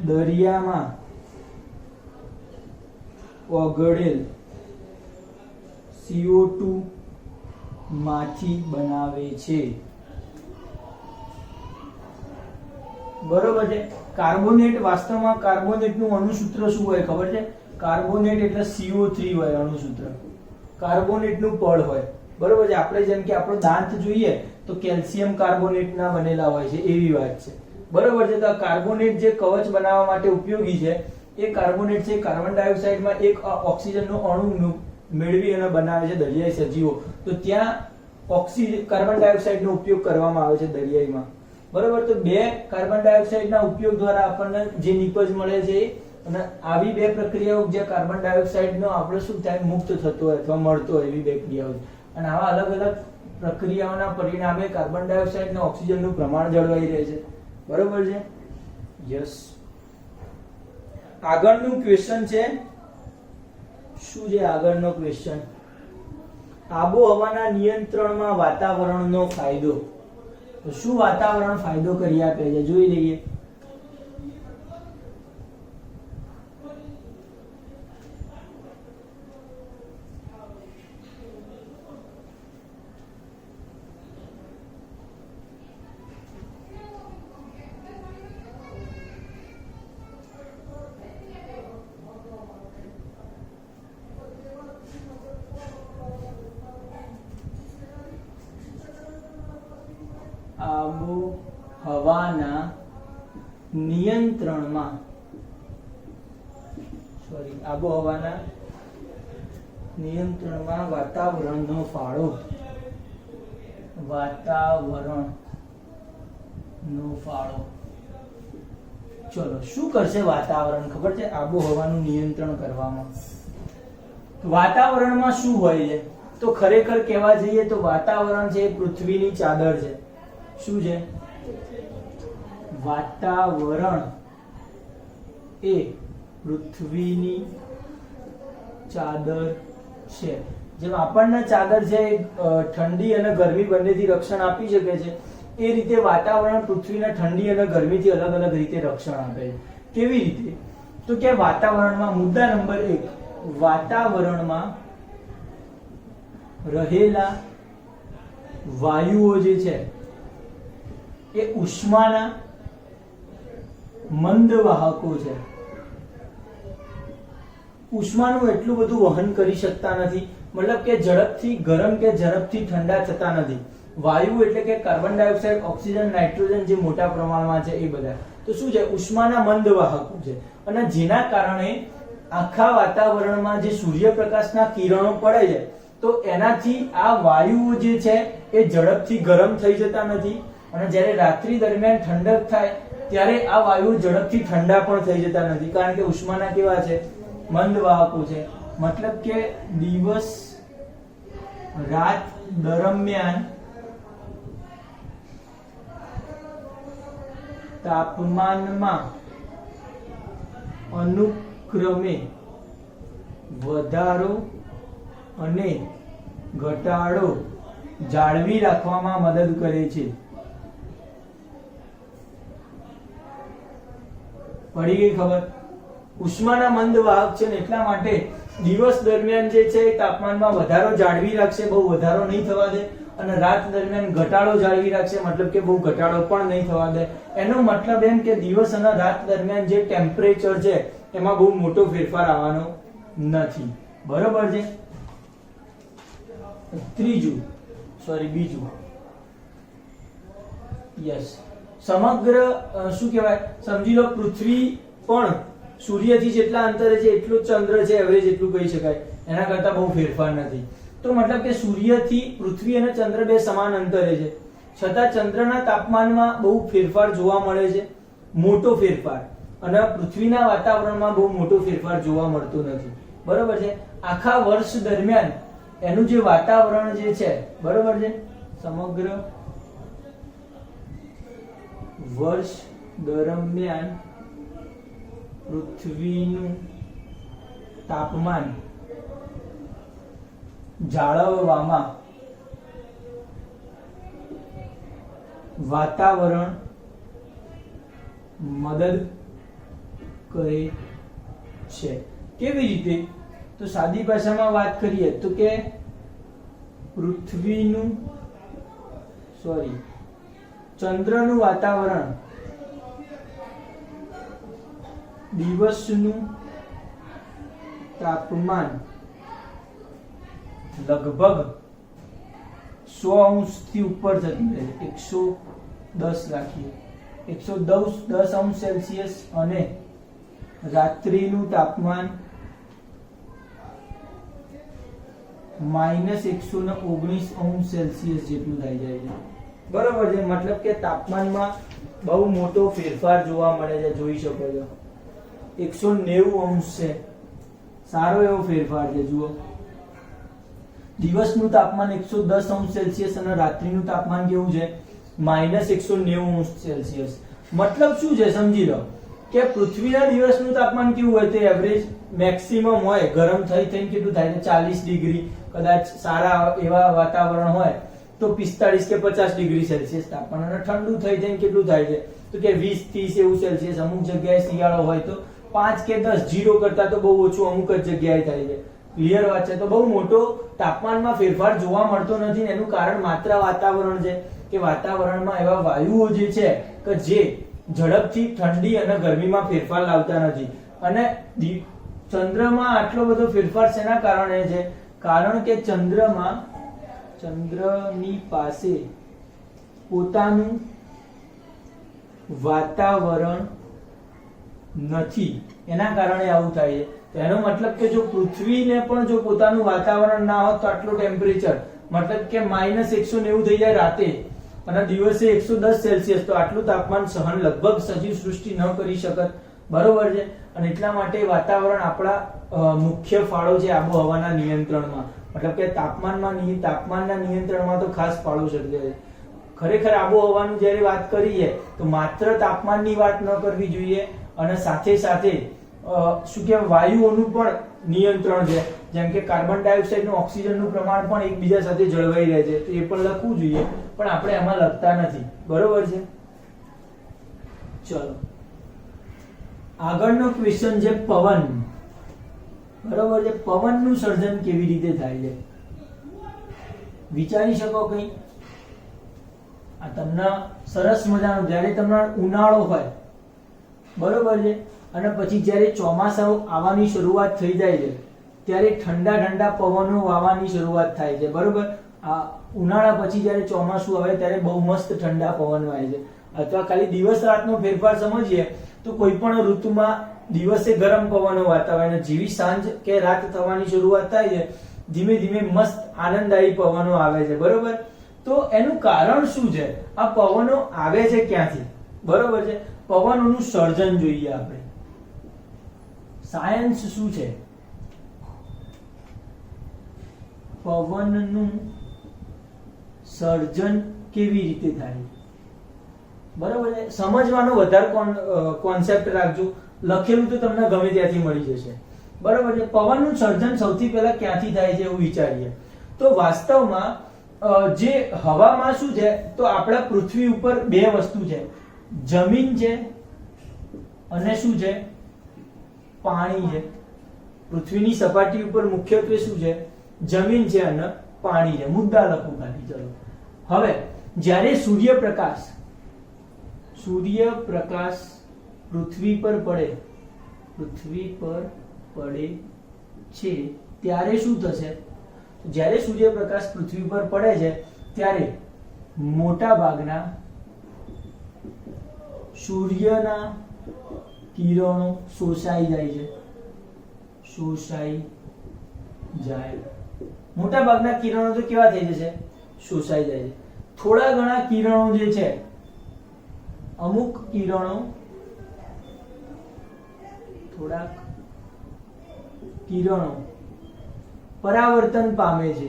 દરિયામાં ઓગળેલ CO2 માંથી બનાવે છે. બરોબર છે. કાર્બોનેટ, વાસ્તવમાં કાર્બોનેટનું અણુસૂત્ર શું હોય ખબર છે? કાર્બોનેટ એટલે CO3 હોય અણુસૂત્ર. કાર્બોનેટનું પડ હોય. બરોબર છે. આપણે જેમ કે આપણો દાંત જોઈએ તો કેલ્શિયમ કાર્બોનેટના બનેલા હોય છે, એવી વાત છે. બરોબર છે. તો કાર્બોનેટ જે કવચ બનાવવા માટે ઉપયોગી છે, એ કાર્બોનેટ છે કાર્બન ડાયોક્સાઇડમાં એક ઓક્સિજનનો અણુ મેળવી અને બનાવે છે દરિયાઈ સજીવો. તો ત્યાં કાર્બન ડાયોક્સાઇડનો ઉપયોગ કરવામાં આવે છે દરિયાઈમાં. બરોબર. તો બે કાર્બન ડાયોક્સાઇડના ઉપયોગ દ્વારા આપણને જે નિપજ મળે છે, અને આવી બે પ્રક્રિયાઓ જે કાર્બન ડાયોક્સાઇડનો આપણે શું થાય, મુક્ત થતો હોય અથવા મળતો હોય, એવી બે ક્રિયાઓ. અને આવા અલગ અલગ પ્રક્રિયાઓના પરિણામે કાર્બન ડાયોક્સાઇડ અને ઓક્સિજનનું પ્રમાણ જળવાઈ રહે છે. બરોબર છે. યસ. આગળનું ક્વેશ્ચન છે, શું છે આગળનો ક્વેશ્ચન? આબોહવાના નિયંત્રણમાં વાતાવરણનો ફાયદો. તો શું વાતાવરણ ફાયદો કરી આપે છે, જોઈ લઈએ. આબોહવાના નિયંત્રણમાં વાતાવરણનો ફાળો. ચલો, શું કરશે વાતાવરણ ખબર છે આબોહવાનું નિયંત્રણ કરવામાં? વાતાવરણમાં શું હોય છે? તો ખરેખર કહેવા જઈએ તો વાતાવરણ છે પૃથ્વીની ચાદર છે. શું છે? વાતાવરણ એ પૃથ્વીની ચાદર છે. જેમ આપણને ચાદર છે ઠંડી અને ગરમી બંનેથી રક્ષણ આપી શકે છે, એ રીતે વાતાવરણ પૃથ્વીને ઠંડી અને ગરમીથી અલગ અલગ રીતે રક્ષણ આપે છે. કેવી રીતે? તો કે વાતાવરણમાં, મુદ્દા નંબર 1, વાતાવરણમાં રહેલા વાયુઓ જે છે એ ઉષ્માના મંદ વાહકો છે. ઉષ્માનું એટલું બધું વહન કરી શકતા નથી, મતલબ કે ઝડપથી ગરમ કે ઝડપથી ઠંડા થતા નથી. વાયુ એટલે કે કાર્બન ડાયોક્સાઇડ, ઓક્સિજન, નાઇટ્રોજન જે મોટા પ્રમાણમાં છે એ બધા તો શું છે? ઉષ્માના મંદ વાહકો છે. અને જેના કારણે આખા વાતાવરણમાં જે સૂર્યપ્રકાશના કિરણો પડે છે, તો એનાથી આ વાયુઓ જે છે એ ઝડપથી ગરમ થઈ જતા નથી, અને જ્યારે રાત્રિ દરમિયાન ઠંડક થાય ત્યારે આ વાયુઓ ઝડપથી ઠંડા પણ થઈ જતા નથી, કારણ કે ઉષ્માના કેવા છે? મંદ વાહકો છે. મતલબ કે દિવસ રાત દરમિયાન તાપમાનમાં અનુક્રમે વધારો અને ઘટાડો જાળવી રાખવામાં મદદ કરે છે. પડી ગઈ ખબર? ઉષ્માના મંદ વાહક છે ને એટલા માટે દિવસ દરમિયાન જે છે તાપમાનમાં વધારો જાળવી રાખશે, બહુ વધારો નહીં થવા દે, અને રાત દરમિયાન ઘટાડો જાળવી રાખશે, મતલબ કે બહુ ઘટાડો પણ નહીં થવા દે. એનો મતલબ એમ કે દિવસ અને રાત દરમિયાન જે ટેમ્પરેચર છે એમાં બહુ મોટો ફેરફાર આવવાનો નથી. બરોબર છે. બીજું યસ, સમગ્ર શું કહેવાય, સમજી લો પૃથ્વી પણ સૂર્યથી જેટલા અંતરે છે એટલું જ ચંદ્ર છે, એવરેજ એટલું કહી શકાય, એના કરતા બહુ ફેરફાર નથી. તો મતલબ કે સૂર્યથી પૃથ્વી અને ચંદ્ર બે સમાન અંતરે છે, છતાં ચંદ્રના તાપમાનમાં બહુ ફેરફાર જોવા મળે છે, મોટો ફેરફાર, અને પૃથ્વીના વાતાવરણમાં બહુ મોટો ફેરફાર જોવા મળતો નથી. બરોબર છે. આખા વર્ષ દરમિયાન એનું જે વાતાવરણ જે છે, બરોબર છે, સમગ્ર વર્ષ દરમિયાન પૃથ્વીનું તાપમાન વાતાવરણ મદદ કરે છે. કેવી રીતે? તો સાદી ભાષામાં વાત કરીએ તો કે ચંદ્રનું વાતાવરણ દિવસનું તાપમાન લગભગ 100 થી ઉપર જતું રહે, 110 રાખીએ, 110 સેલ્સિયસ, અને રાત્રિનું તાપમાન -119 સેલ્સિયસ જેટલું થઈ જાય છે. બરાબર છે. મતલબ કે તાપમાનમાં બહુ મોટો ફેરફાર જોવા મળે છે. જોઈ શકો છો 190 છે. સારો એવો ફેરફાર છે. જુઓ, દિવસનું તાપમાન 110 સેલ્સિયસ અને રાત્રિનું તાપમાન કેવું છે? -190 સેલ્સિયસ. મતલબ શું છે? સમજી લો કે પૃથ્વીના દિવસનું તાપમાન કેવું હોય? તે એવરેજ મેક્સિમમ હોય, ગરમ થઈને કેટલું થાય? 40 ડિગ્રી, કદાચ સારા એવા વાતાવરણ હોય તો 45 કે 50 ડિગ્રી સેલ્સિયસ તાપમાન, અને ઠંડુ થઈને કેટલું થાય છે? તો કે 20-30 એવું સેલ્સિયસ. અમુક જગ્યાએ શિયાળો હોય તો 5 કે 10, 0 કરતા તો બહુ ઓછું અમુક જ જગ્યાએ થાય છે. ક્લિયર વાત છે. તો બહુ મોટો તાપમાનમાં ફેરફાર જોવા મળતો નથી. એનું કારણ માત્ર વાતાવરણ છે કે વાતાવરણમાં એવા વાયુઓ જે છે કે જે ઝડપથી ઠંડી અને ગરમીમાં ફેરફાર લાવતા નથી. અને ચંદ્રમાં આટલો બધો ફેરફાર શેના કારણે છે? કારણ કે ચંદ્રની પાસે પોતાનું વાતાવરણ નથી, એના કારણે આવું થાય છે. એનો મતલબ કે જો પૃથ્વીને પણ જો પોતાનું વાતાવરણ ના હોત તો આટલું ટેમ્પરેચર, મતલબ કે -190 થઈ જાય રાતે અને દિવસે 110 સેલ્સિયસ, તો આટલું તાપમાન સહન લગભગ સજીવ સૃષ્ટિ ન કરી શકત. બરોબર છે. અને એટલા માટે વાતાવરણ આપણા મુખ્ય ફાળો છે આબોહવાના નિયંત્રણમાં. મતલબ કે તાપમાનના નિયંત્રણમાં તો ખાસ ફાળો સર્જે છે. ખરેખર આબોહવાનું જ્યારે વાત કરીએ તો માત્ર તાપમાનની વાત ન કરવી જોઈએ, અને સાથે સાથે શું કહેવાય, વાયુઓનું પણ નિયંત્રણ છે. જેમ કે કાર્બન ડાયોક્સાઇડ નું ઓક્સિજનનું પ્રમાણ પણ એકબીજા સાથે જળવાઈ રહે છે, તો એ પણ લખવું જોઈએ, પણ આપણે એમાં લખતા નથી. બરોબર છે. ચલો આગળનો ક્વેશ્ચન છે પવન. બરોબર છે. પવનનું સર્જન કેવી રીતે થાય છે? વિચારી શકો કંઈ? આ તમને સરસ મજાનું, જ્યારે તમને ઉનાળો હોય, બરોબર છે, અને પછી જ્યારે ચોમાસું આવવાની શરૂઆત થઈ જાય છે ત્યારે ઠંડા ઠંડા પવનો વાવાની શરૂઆત થાય છે. બરોબર. આ ઉનાળા પછી જ્યારે ચોમાસું આવે ત્યારે બહુ મસ્ત ઠંડા પવન વાય છે. અથવા ખાલી દિવસ રાતનો ફેરફાર સમજીએ તો કોઈ પણ ઋતુમાં દિવસે ગરમ પવનો વાતા હોય, અને જેવી સાંજ કે રાત થવાની શરૂઆત થાય છે ધીમે ધીમે મસ્ત આનંદદાયી પવનો આવે છે. બરોબર. તો એનું કારણ શું છે? આ પવનો આવે છે ક્યાંથી? બરોબર છે. પવનોનું સર્જન જોઈએ આપણે. સાયન્સ શું છે? પવનનું સર્જન કેવી રીતે થાય? બરોબર છે. સમજવાનો વધારે કોન્સેપ્ટ રાખજો. લખેલું તો તમને ગમે ત્યાંથી મળી જશે. બરોબર છે. પવનનું સર્જન સૌથી પહેલા ક્યાંથી થાય છે એવું વિચારીએ તો વાસ્તવમાં જે હવામાં શું છે, તો આપણા પૃથ્વી ઉપર બે વસ્તુ છે, જમીન છે અને શું છે? પાણી છે. પૃથ્વીની સપાટી ઉપર મુખ્યત્વે શું છે? જમીન છે અને પાણી છે. મુદ્દા લખું ખાલી. ચલો હવે જ્યારે સૂર્યપ્રકાશ પૃથ્વી પર પડે છે ત્યારે શું થશે? જ્યારે સૂર્યપ્રકાશ પૃથ્વી પર પડે છે ત્યારે મોટા ભાગના સૂર્યના કિરણો શોષાઈ જાય. મોટા ભાગના કિરણો તો કેવા થઈ જશે? શોષાઈ જાય છે. થોડા ઘણા કિરણો જે છે, અમુક કિરણો, થોડાક કિરણો પરાવર્તન પામે છે.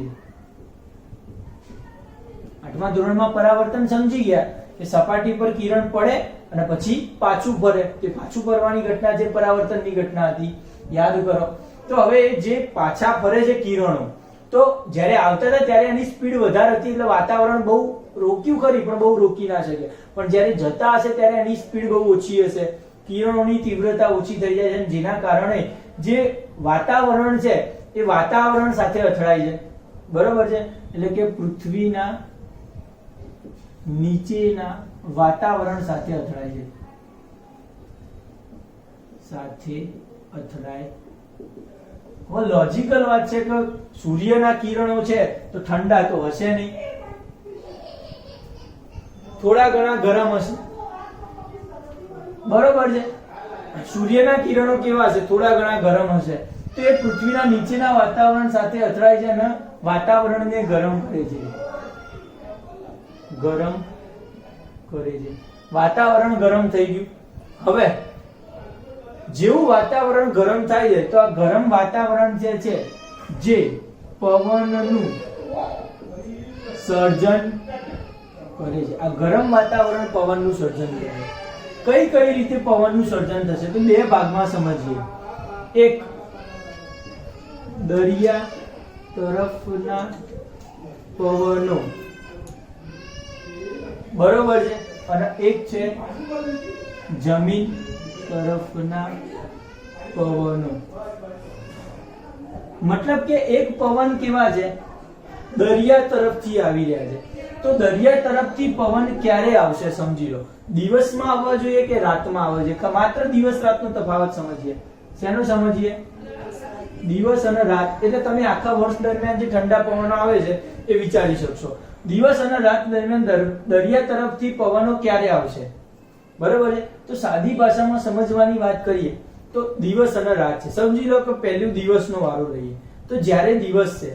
8મા ધોરણમાં પરાવર્તન સમજી ગયા કે સપાટી પર કિરણ પડે અને પછી પાછું ફરે. તે પાછું ફરવાની ઘટના જે પરાવર્તનની ઘટના હતી, યાદ કરો. તો હવે જે પાછા ફરે છે કિરણો, તો જ્યારે આવતા હતા ત્યારે એની સ્પીડ વધારે હતી, એટલે વાતાવરણ બહુ રોક્યું ખરી પણ બહુ રોકી ના શકે, પણ જ્યારે જતા હશે ત્યારે એની સ્પીડ બહુ ઓછી હશે, કિરણોની તીવ્રતા ઓછી થઈ જાય છે, જેના કારણે જે વાતાવરણ છે એ વાતાવરણ સાથે અથડાય છે, બરોબર છે, એટલે કે પૃથ્વીના નીચેના વાતાવરણ સાથે અથડાય છે, સાથે અથડાય. હવે લોજિકલ વાત છે કે સૂર્યના કિરણો છે તો ઠંડા તો હશે નહીં, થોડા ઘણા ગરમ હશે, બરોબર છે. સૂર્યના કિરણો કેવા હશે? થોડા ઘણા ગરમ હશે, તો એ પૃથ્વીના નીચેના વાતાવરણ સાથે અથડાય છે અને વાતાવરણને ગરમ કરે છે, ગરમ કરે છે. વાતાવરણ ગરમ થઈ ગયું. હવે જેવું વાતાવરણ ગરમ થાય છે તો આ ગરમ વાતાવરણ જે છે જે પવનનું સર્જન કરે છે. આ ગરમ વાતાવરણ પવનનું સર્જન કરે છે. કઈ કઈ રીતે પવનનું સર્જન થશે તો બે ભાગમાં સમજીએ. એક દરિયા તરફના પવનો, બરોબર છે, અને એક છે જમીન તરફના પવનો. મતલબ કે એક પવન કેવા છે? દરિયા તરફથી આવી રહ્યા છે. તો દરિયા તરફથી પવન ક્યારે આવશે સમજી લો. દિવસમાં આવવા જોઈએ કે રાતમાં આવવા જોઈએ? માત્ર દિવસ રાતનો તફાવત સમજીએ. શેનો સમજીએ? દિવસ અને રાત. એટલે તમે આખા વર્ષ દરમિયાન જે ઠંડા પવનો આવે છે એ વિચારી શકશો. દિવસ અને રાત દરમિયાન દરિયા તરફથી પવનો ક્યારે આવશે, બરોબર છે. તો સાદી ભાષામાં સમજવાની વાત કરીએ તો દિવસ અને રાત છે. સમજી લો કે પહેલું દિવસનો વારો લઈએ તો જ્યારે દિવસ છે,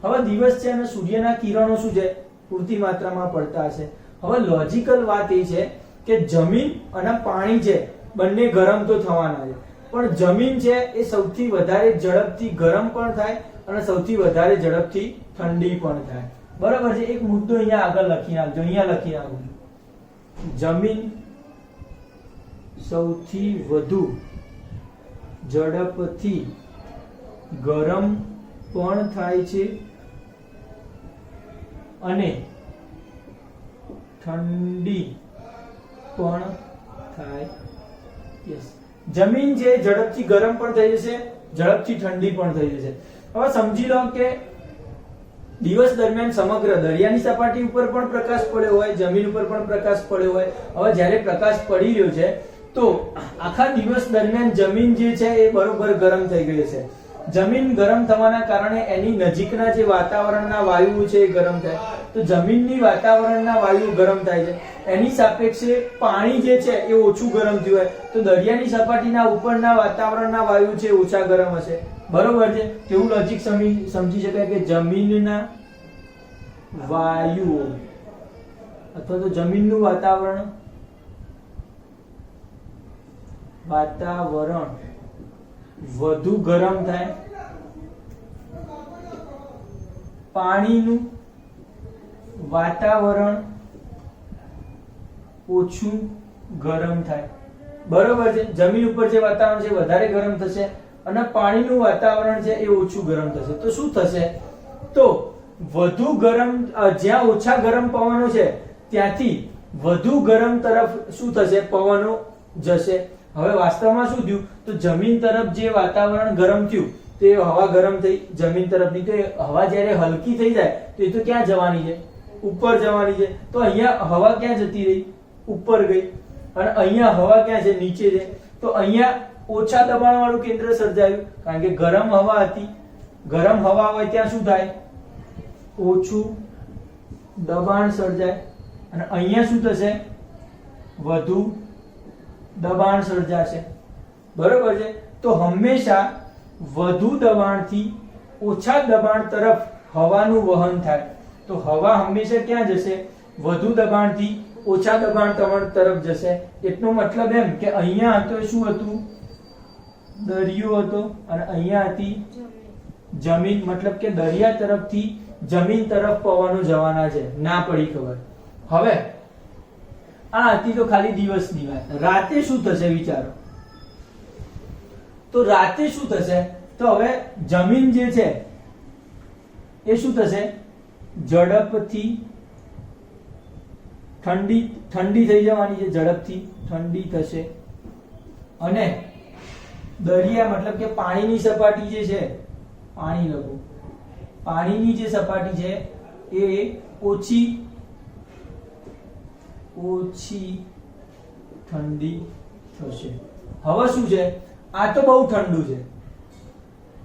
હવે દિવસ છે અને સૂર્યના કિરણો શું છે? પૂરતી માત્રામાં પડતા હશે. હવે લોજિકલ વાત એ છે કે જમીન અને પાણી છે બંને ગરમ તો થવાના છે, પણ જમીન છે એ સૌથી વધારે ઝડપથી ગરમ પણ થાય અને સૌથી વધારે ઝડપથી ઠંડી પણ થાય, બરાબર છે. એક મુદ્દો અહીંયા આગળ લખી નાખજો, અહીંયા લખી નાખજો. જમીન સૌથી વધુ ઝડપથી ગરમ પણ થાય છે અને ઠંડી પણ થાય. યસ, જમીન છે ઝડપથી ગરમ પણ થઈ જશે, ઝડપથી ઠંડી પણ થઈ જશે. હવે સમજી લો કે દિવસ દરમિયાન સમગ્ર દરિયાની સપાટી ઉપર પણ પ્રકાશ પડ્યો હોય, જમીન ઉપર પણ પ્રકાશ પડ્યો હોય. હવે જ્યારે પ્રકાશ પડી રહ્યો છે તો આખા દિવસ દરમિયાન જમીન જે છે એ બરોબર ગરમ થઈ ગઈ છે. જમીન ગરમ થવાના કારણે એની નજીકના જે વાતાવરણના વાયુઓ છે એ ગરમ થાય. તો જમીનની વાતાવરણના વાયુઓ ગરમ થાય છે, એની સાપેક્ષે પાણી જે છે એ ઓછું ગરમ થયું હોય તો દરિયાની સપાટીના ઉપરના વાતાવરણના વાયુ છે ઓછા ગરમ હશે, બરોબર છે. તેવું લોજિક સમજી શકાય કે જમીનના વાયુઓ અથવા તો જમીનનું વાતાવરણ વધુ ગરમ થાય, પાણીનું વાતાવરણ ઓછું ગરમ થાય, બરોબર છે. જમીન ઉપર જે વાતાવરણ છે વધારે ગરમ થશે અને પાણીનું વાતાવરણ છે એ ઓછું ગરમ થશે. તો શું થશે? તો વધુ ગરમ, જ્યાં ઓછા ગરમ પવનો છે ત્યાંથી વધુ ગરમ તરફ શું થશે? પવનો જશે. હવે વાસ્તવમાં શું થયું? તો જમીન તરફ જે વાતાવરણ ગરમ થયું તે હવા ગરમ થઈ જમીન તરફની, તો હવા જ્યારે હલકી થઈ જાય તો એ તો ક્યાં જવાની છે? ઉપર જવાની છે. તો અહીંયા હવા ક્યાં જતી રહી? ઉપર ગઈ. અને અહીંયા હવા ક્યાં છે? નીચે છે. તો અહીંયા ઓછા દબાણ વાળું કેન્દ્ર સર્જાયું, કારણ કે ગરમ હવા હતી. ગરમ હવા હોય ત્યાં શું થાય? ઓછું દબાણ સર્જાય. અને અહીંયા શું થશે? વધુ દબાણ સર્જાશે, બરોબર છે. તો હંમેશા વધુ દબાણથી ઓછા દબાણ તરફ હવાનું વહન થાય. તો હવા હંમેશા ક્યાં જશે? વધુ દબાણથી ઓછા દબાણ તરફ જશે. એટલો મતલબ એમ કે અહીંયા હતો શું હતું? દરિયો હતો અને અહીંયા હતી જમીન. મતલબ કે દરિયા તરફથી જમીન તરફ પવનો જવાના છે. ના પડી ખબર? હવે આ હતી તો ખાલી દિવસની વાત. રાતે શું થશે વિચારો? તો રાતે શું થશે? તો હવે જમીન જે છે એ શું થશે? ઝડપથી ઠંડી થઈ જવાની છે, ઝડપથી ઠંડી થશે. અને દરિયા મતલબ કે પાણીની સપાટી જે છે, પાણી લખો, પાણીની જે સપાટી છે એ ઓછી ઠંડી થશે. હવે શું છે, આ તો બહુ ઠંડુ છે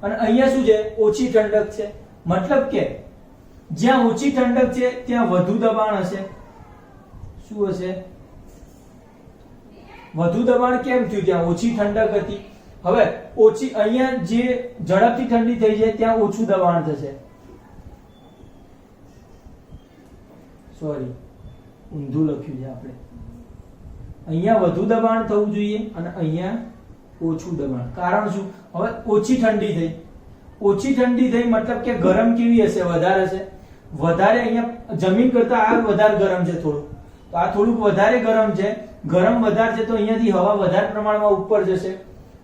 અને અહીંયા શું છે, ઓછી ઠંડક છે. મતલબ કે જ્યાં ઓછી ઠંડક છે ત્યાં વધુ દબાણ હશે. શું હશે? વધુ દબાણ કેમ થયું? ત્યાં ઓછી ઠંડક હતી. હવે ઓછી, અહીંયા જે ઝડપથી ઠંડી થઈ જાય ત્યાં ઓછું દબાણ થશે. સોરી, ઊંધું લખ્યું છે આપણે. અહીંયા વધુ દબાણ થવું જોઈએ અને અહીંયા ઓછું દબાણ. કારણ શું? હવે ઓછી ઠંડી થઈ. ઓછી ઠંડી થઈ મતલબ કે ગરમ કેવી હશે? વધારે હશે. વધારે અહીંયા જમીન કરતા આ વધારે ગરમ છે થોડું, તો આ થોડુંક વધારે ગરમ છે. ગરમ વધારે છે તો અહીંયાથી હવા વધારે પ્રમાણમાં ઉપર જશે.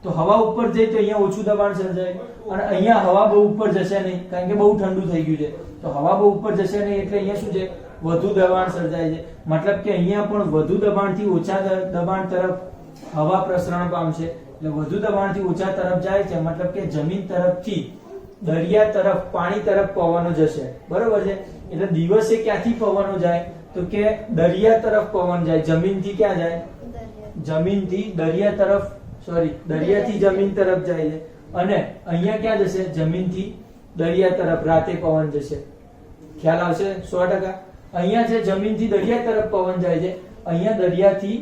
તો હવા ઉપર જાય તો અહીંયા ઓછું દબાણ સર્જાય અને અહીંયા હવા બહુ ઉપર જશે નહીં, કારણ કે બહુ ઠંડુ થઈ ગયું છે. તો હવા બહુ ઉપર જશે નહીં એટલે અહીંયા શું છે, વધુ દબાણ સર્જાય છે. મતલબ કે અહીંયા પણ વધુ દબાણથી ઓછા દબાણ તરફ હવા પ્રસરણ પામશે. એટલે વધુ દબાણથી ઓછા તરફ જાય છે, મતલબ કે જમીન તરફથી દરિયા તરફ, પાણી તરફ પવનો જશે. બરોબર છે? એટલે દિવસે ક્યાંથી પવનો જાય? તો કે દરિયા તરફ પવન જાય. જમીનથી ક્યાં જાય? જમીનથી દરિયા તરફ, સોરી, દરિયાથી જમીન તરફ જાય છે. અને અહીંયા ક્યાં જશે? જમીનથી દરિયા તરફ રાતે પવન જશે. ખ્યાલ આવશે? 100%. અહીંયા છે જમીનથી દરિયા તરફ પવન જાય છે, અહીંયા દરિયાથી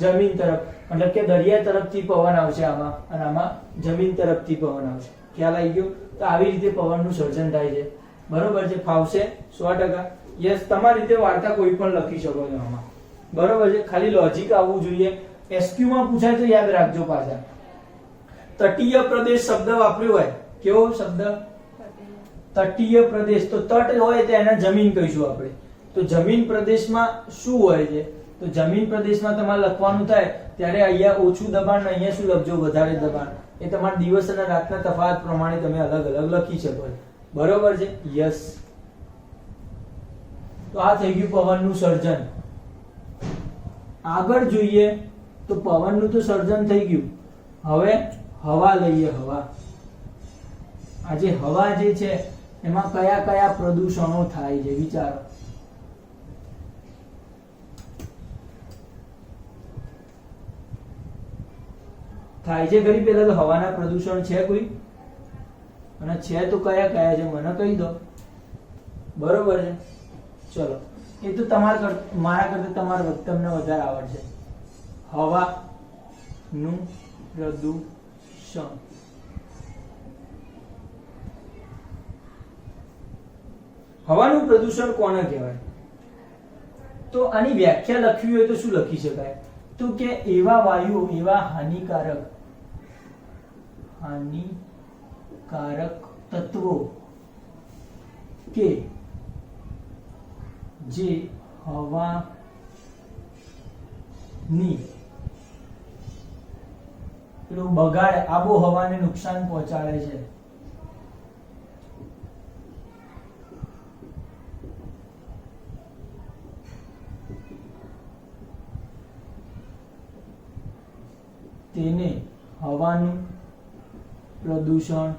જમીન તરફ, મતલબ કે દરિયા તરફથી પવન આવશે આમાં, અને આમાં જમીન તરફથી પવન આવશે. ખ્યાલ આવી ગયો? તો આવી રીતે પવનનું સર્જન થાય છે. બરોબર છે? ફાવશે? 100%. યસ, તમારી રીતે વાર્તા કોઈ પણ લખી શકો છો આમાં. બરોબર છે? ખાલી લોજિક આવવું જોઈએ. એસક્યુ માં પૂછાય તો યાદ રાખજો પાછા. તટીય પ્રદેશ શબ્દ વાપર્યો હોય, કેવો શબ્દ? તટીય પ્રદેશ. તો તટ હોય તો એને જમીન કહીશું આપણે. તો જમીન પ્રદેશમાં શું હોય છે? તો જમીન પ્રદેશમાં તમારે લખવાનું થાય ત્યારે અહીંયા ઓછું દબાણ ને અહીંયા શું લખજો? વધારે દબાણ. એ તમારા દિવસ અને રાતના તફાવત પ્રમાણે તમે અલગ અલગ લખી શકો છો. બરોબર છે? યસ. તો આ થઈ ગયું પવનનું સર્જન. આગળ જોઈએ તો પવનનું તો સર્જન થઈ ગયું. હવે હવા લઈએ. હવા, આજે હવા જે છે એમાં કયા કયા પ્રદૂષણો થાય છે વિચારો. થાય છે ખરી? પેલા તો હવાના પ્રદૂષણ છે કોઈ? અને છે તો કયા કયા છે મને કહી દો. બરોબર છે? ચલો, એ તો મારા કરતા તમારે તમને વધારે આવડશે. હવાનું પ્રદૂષણ. હવાનું પ્રદૂષણ કોને કહેવાય? તો આની વ્યાખ્યા લખવી હોય તો શું લખી શકાય? તો કે એવા વાયુઓ, એવા હાનિકારક તત્વો કે જે હવાની પેલું બગાડ, આબોહવાને નુકસાન પહોંચાડે છે. તેને હવાનું પ્રદૂષણ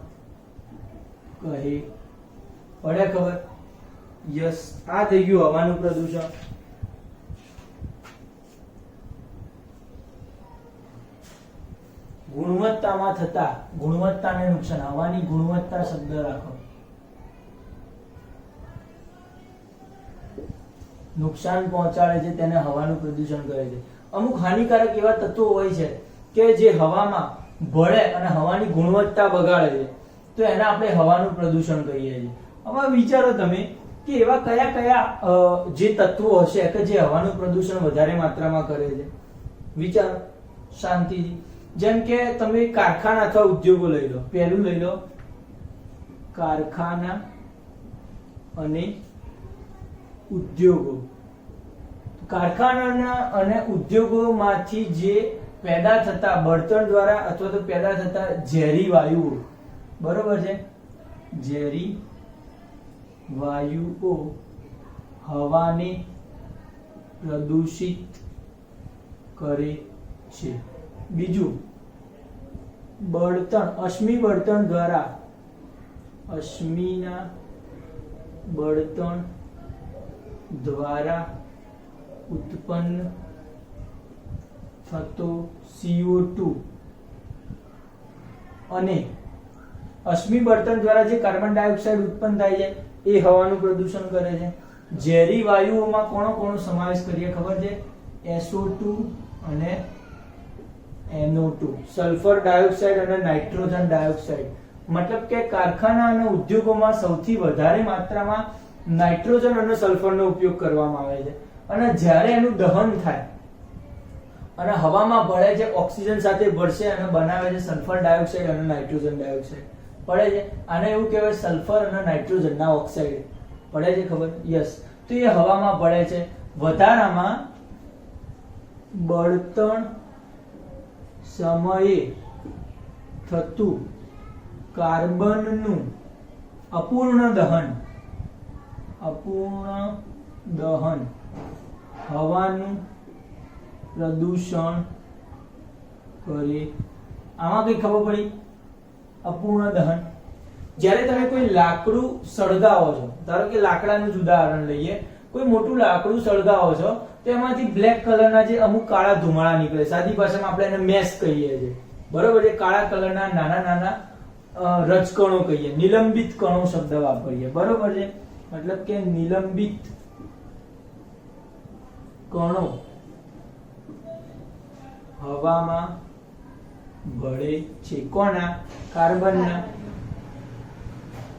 કહે. પડે ખબર? યસ, આ થઈ ગયું હવાનું પ્રદૂષણ. ગુણવત્તામાં થતા, ગુણવત્તાને નુકસાન, હવાની ગુણવત્તા શબ્દ રાખો. નુકસાન પહોંચાડે છે તેને હવાનું પ્રદૂષણ કહે છે. અમુક હાનિકારક એવા તત્વો હોય છે કે જે હવામાં ભળે અને હવાની ગુણવત્તા બગાડે છે, તો એને આપણે હવાનું પ્રદૂષણ કહીએ છીએ. હવે વિચારો તમે કે એવા કયા કયા જે તત્વો હશે કે જે હવાનું પ્રદૂષણ વધારે માત્રામાં કરે છે. વિચારો શાંતિથી. જેમ કે તમે કારખાના અથવા ઉદ્યોગો લઈ લો. પહેલું લઈ લો કારખાના અને ઉદ્યોગો. કારખાના અને ઉદ્યોગોમાંથી જે પેદા થતા બળતણ દ્વારા અથવા તો પેદા થતા ઝેરી વાયુઓ, બરોબર છે, ઝેરી વાયુઓ હવાને પ્રદૂષિત કરે છે. બીજું, બળતણ, અશ્મિ બળતણ દ્વારા, અશ્મિના બળતણ દ્વારા ઉત્પન્ન થતો CO2 અને અશ્મિ બળતણ દ્વારા જે કાર્બન ડાયોક્સાઇડ ઉત્પન્ન થાય છે એ હવાનું પ્રદૂષણ કરે છે. ઝેરી વાયુઓમાં કોનો કોનો સમાવેશ કરીએ ખબર છે? SO2 અને NO2, સલ્ફર ડાયોક્સાઇડ અને નાઇટ્રોજન ડાયોક્સાઇડ. મતલબ કે કારખાના અને ઉદ્યોગોમાં સૌથી વધારે માત્રામાં નાઇટ્રોજન અને સલ્ફરનો ઉપયોગ કરવામાં આવે છે અને જ્યારે એનું દહન થાય અને હવામાં ભળે છે, ઓક્સિજન સાથે ભળશે અને બનાવે છે સલ્ફર ડાયોક્સાઇડ અને નાઇટ્રોજન ડાયોક્સાઇડ. પડે છે આને એવું કહેવાય સલ્ફર અને નાઇટ્રોજનના ઓક્સાઇડ. પડે છે ખબર? યસ. તો એ હવામાં ભળે છે. વધારામાં બળતણ સમયે થતું કાર્બનનું અપૂર્ણ દહન હવાનું પ્રદૂષણ કરે. આમાં કઈ ખબર પડી? અપૂર્ણ દહન. જ્યારે તમે કોઈ લાકડું સળગાવો છો, ધારો કે લાકડાનું જ ઉદાહરણ લઈએ, કોઈ મોટું લાકડું સળગાવો છો તો એમાંથી બ્લેક કલરના જે અમુક કાળા ધુમાડા નીકળે, સાદી ભાષામાં આપણે એને મેશ કહીએ છીએ, બરોબર? એ કાળા કલરના નાના નાના રજકણો કહીએ, નિલંબિત કણો શબ્દ વાપરીએ, બરોબર છે? મતલબ કે નિલંબિત કણો હવામાં ભળે છે. કોના?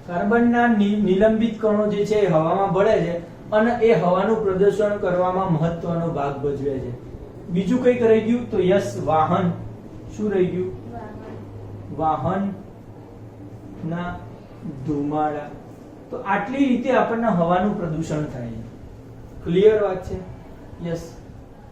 કાર્બનના નિલંબિત કણો જે છે એ હવામાં ભળે છે અને એ હવાનું પ્રદૂષણ કરવામાં મહત્વનો ભાગ ભજવે છે. બીજું કઈક રહી ગયું તો યસ, વાહન. શું રહી ગયું? વાહન ના ધુમાડા. તો આટલી રીતે આપણને હવાનું પ્રદૂષણ થાય છે. ક્લિયર વાત છે? યસ.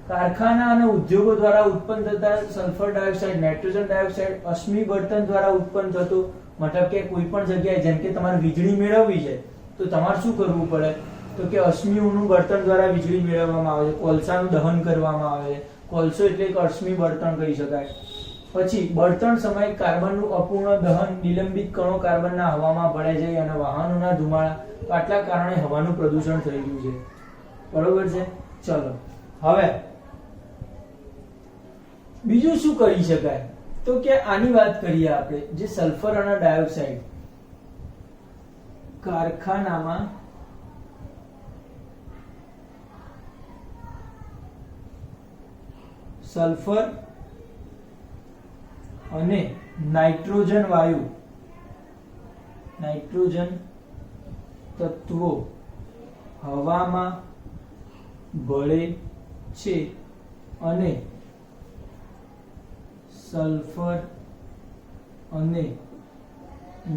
કારખાના અને ઉદ્યોગો દ્વારા ઉત્પન્ન થતા સલ્ફર ડાયોક્સાઇડ, નાઇટ્રોજન ડાયોક્સાઇડ, અશ્મિ બળતણ દ્વારા ઉત્પન્ન થતું, મતલબ કે કોઈ પણ જગ્યાએ જેમ કે તમારે વીજળી મેળવવી છે તો તમારે શું કરવું પડે? તો કે અશ્મિઓનું બળતણ દ્વારા વીજળી મેળવવામાં આવે છે, કોલસાનું દહન કરવામાં આવે છે. કોલસો એટલે એક અશ્મિ બળતણ કહી શકાય. પછી બળતણ સમયે કાર્બનનું અપૂર્ણ દહન, નિલંબિત કણો કાર્બનના હવામાં ભળે છે અને વાહનોના ધુમાડા. તો આટલા કારણે હવાનું પ્રદૂષણ થઈ રહ્યું છે. બરોબર છે? ચલો હવે બીજું શું કરી શકાય? તો કે આની વાત કરીએ આપણે, જે સલ્ફર અને ડાયોક્સાઇડ કારખાનામાં સલ્ફર અને નાઇટ્રોજન વાયુ, નાઇટ્રોજન તત્વો હવામાં ભળે છે અને સલ્ફર અને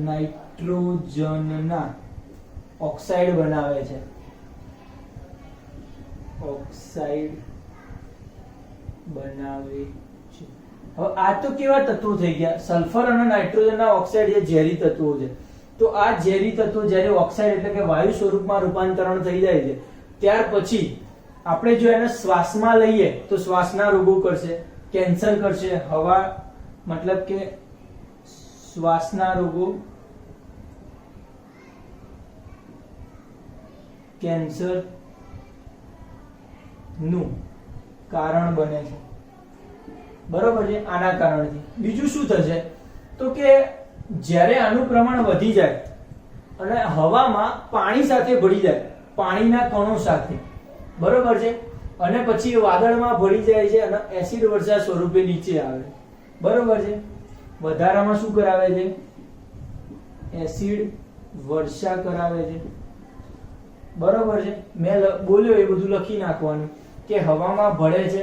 નાઇટ્રોજનના ઓક્સાઇડ બનાવે છે. ઓક્સાઇડ બનાવે છે. હવે આ તો કેવા તત્વો થઈ ગયા? સલ્ફર અને નાઇટ્રોજનના ઓક્સાઇડ એ ઝેરી તત્વો છે. તો આ ઝેરી તત્વો જ્યારે ઓક્સાઇડ એટલે કે વાયુ સ્વરૂપમાં રૂપાંતરણ થઈ જાય છે, ત્યાર પછી આપણે જો એને શ્વાસમાં લઈએ તો શ્વાસના રોગો કરશે, કેન્સર કરશે. હવા મતલબ કે શ્વાસના રોગો, કેન્સર નું કારણ બને છે. બરોબર છે? આના કારણથી. બીજું શું થશે? તો કે જ્યારે આનું પ્રમાણ વધી જાય અને હવામાં પાણી સાથે ભળી જાય, પાણીના કણો સાથે, બરોબર છે, અને પછી વાદળમાં ભળી જાય છે અને એસિડ વર્ષા સ્વરૂપે નીચે આવે, બરોબર છે? વધારામાં શું કરાવે છે? એસિડ વર્ષા કરાવે છે. બરોબર છે? મેં બોલ્યો એ બધું લખી નાખવાનું કે હવામાં ભળે છે,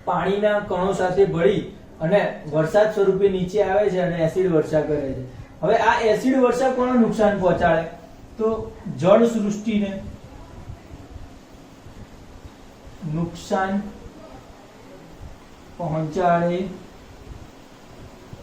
પાણીના કણો સાથે ભળી અને વરસાદ સ્વરૂપે નીચે આવે છે અને એસિડ વર્ષા કરે છે. હવે આ એસિડ વર્ષા કોને નુકસાન પહોંચાડે? તો જળ સૃષ્ટિને નુકસાન પહોંચાડે.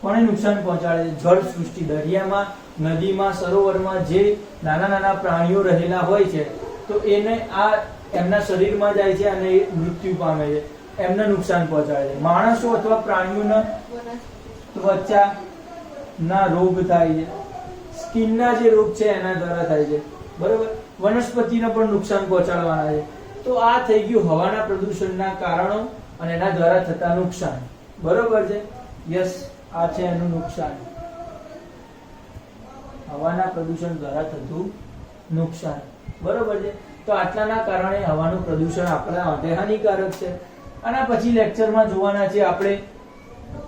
કોને નુકસાન પહોંચાડે? જળ સૃષ્ટિ. દરિયામાં, નદીમાં, સરોવરમાં જે નાના નાના પ્રાણીઓ રહેલા હોય છે તો એને આ એમના શરીરમાં જાય છે અને એ મૃત્યુ પામે છે, એમને નુકસાન પહોંચાડે છે. માણસો અથવા પ્રાણીઓના ત્વચાના રોગ થાય છે, સ્કિનના જે રોગ છે એના દ્વારા થાય છે, બરોબર. વનસ્પતિને પણ નુકસાન પહોંચાડવાના છે. તો આ થઈ ગયું હવાના પ્રદૂષણના કારણો અને એના દ્વારા થતા નુકસાન, બરોબર છે. યસ, આ છે એનું નુકસાન, હવાના પ્રદૂષણ દ્વારા થતું નુકસાન, બરોબર છે. તો આટલાના કારણે હવાનું પ્રદૂષણ આપણા માટે હાનિકારક છે. આના પછી લેક્ચરમાં જોવાના છે આપણે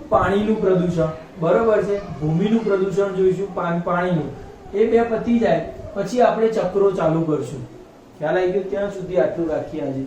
પાણીનું પ્રદૂષણ, બરોબર છે. ભૂમિનું પ્રદૂષણ જોઈશું, પાણીનું. એ બે પતી જાય પછી આપણે ચક્રો ચાલુ કરશું. ખ્યાલ આવી ગયો? ત્યાં સુધી આટલું રાખીએ આજે.